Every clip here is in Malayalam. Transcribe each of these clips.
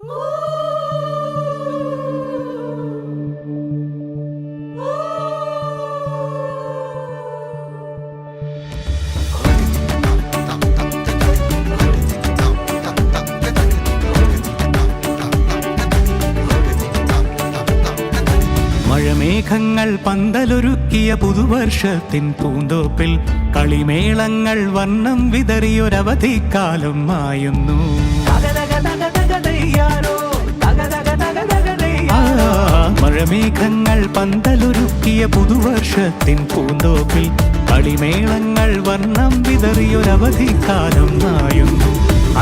മഴമേഘങ്ങൾ പന്തലൊരുക്കിയ പുതുവർഷത്തിൻ പൂന്തോപ്പിൽ കളിമേളങ്ങൾ വർണ്ണം വിതറിയൊരവധിക്കാലം മായുന്നു. മഴമേഘങ്ങൾ പന്തലൊരുക്കിയ പുതുവർഷത്തിൻ പൂന്തോപ്പിൽ കളിമേളങ്ങൾ വർണ്ണം വിതറിയൊരവധിക്കാലം മായുന്നു.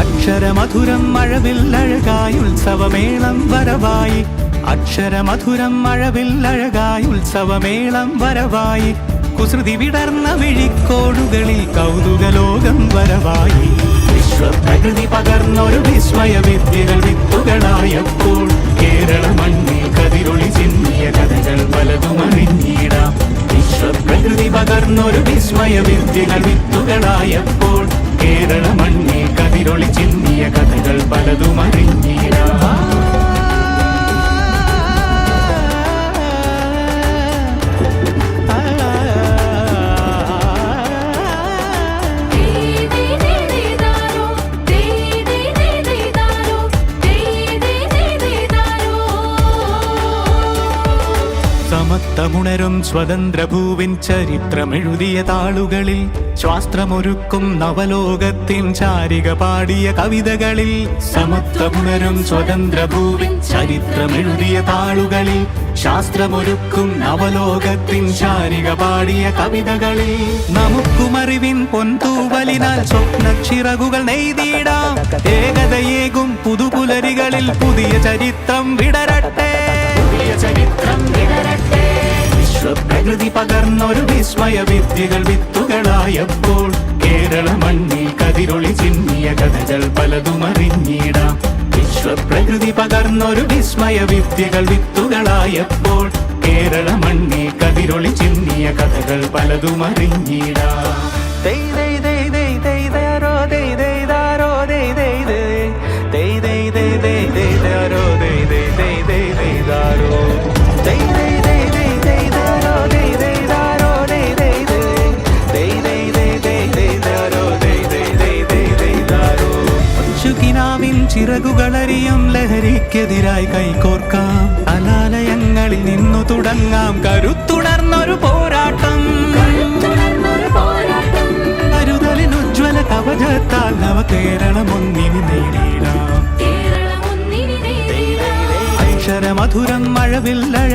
അക്ഷരമധുരം മഴവില്ലഴകായി ഉത്സവമേളം വരവായി, അക്ഷരമധുരം മഴവില്ലഴകായി ഉത്സവമേളം വരവായി, കുസൃതി വിടർന്ന വിഴിക്കോടുകളിൽ കൗതുകലോകം വരവായി. വിശ്വപ്രകൃതി പകർന്നൊരു വിസ്മയ വിദ്യകൾ വിത്തുകളായപ്പോൾ കേരള മണ്ണിൽ കതിരൊളി ചിന്നിയ കഥകൾ പലതും അറിഞ്ഞിടാം. വിശ്വപ്രകൃതി പകർന്നൊരു വിസ്മയ വിദ്യകൾ വിത്തുകളായപ്പോൾ കേരള മണ്ണിൽ കതിരൊളി ചിന്നിയ കഥകൾ പലതും അറിഞ്ഞിടാം. സമത്വമുണരും സ്വതന്ത്രഭൂവിൻ ചരിത്രമെഴുതിയ താളുകളിൽ, ശാസ്ത്രമൊരുക്കും നവലോകത്തിൻ ചാരിക പാടിയ കവിതകളിൽ. സമത്വമുണരും സ്വതന്ത്രഭൂവിൻ ചരിത്രമെഴുതിയ താളുകളിൽ, ശാസ്ത്രമൊരുക്കും നവലോകത്തിൻ ചാരിക പാടിയ കവിതകളിൽ. നമുക്കുമറിവിൻ പൊൻതൂവലിനാൽ സ്വപ്നച്ചിറകുകൾ നെയ്തിടാം. ഏകതയേകും പുതുപുലരികളിൽ പുതിയ ചരിത്രം വിടരട്ടെ, പുതിയ ചരിത്രം വിടരട്ടെ. വിശ്വപ്രകൃതി പകർന്നൊരു വിസ്മയ വിദ്യകൾ വിത്തുകളായപ്പോൾ കേരള മണ്ണിൽ കതിരൊളി ചിന്നിയ കഥകൾ പലതും അറിഞ്ഞിടാം. വിശ്വപ്രകൃതി പകർന്നൊരു വിസ്മയ വിദ്യകൾ വിത്തുകളായപ്പോൾ കേരള മണ്ണിൽ കതിരൊളി ചിന്നിയ കഥകൾ പലതും അറിഞ്ഞിടാം. ചിറകുകളറിയും ലഹരിക്കെതിരായി കൈകോർക്കാം. അനാലയങ്ങളിൽ നിന്നു തുടങ്ങാം കരുത്തുണർന്നൊരു പോരാട്ടം. കരുതലിനുജ്വല കവചത്താൽ നവ കേരളമൊന്നിനി നേടിടാം. അക്ഷരമധുരം മഴവില്ലഴ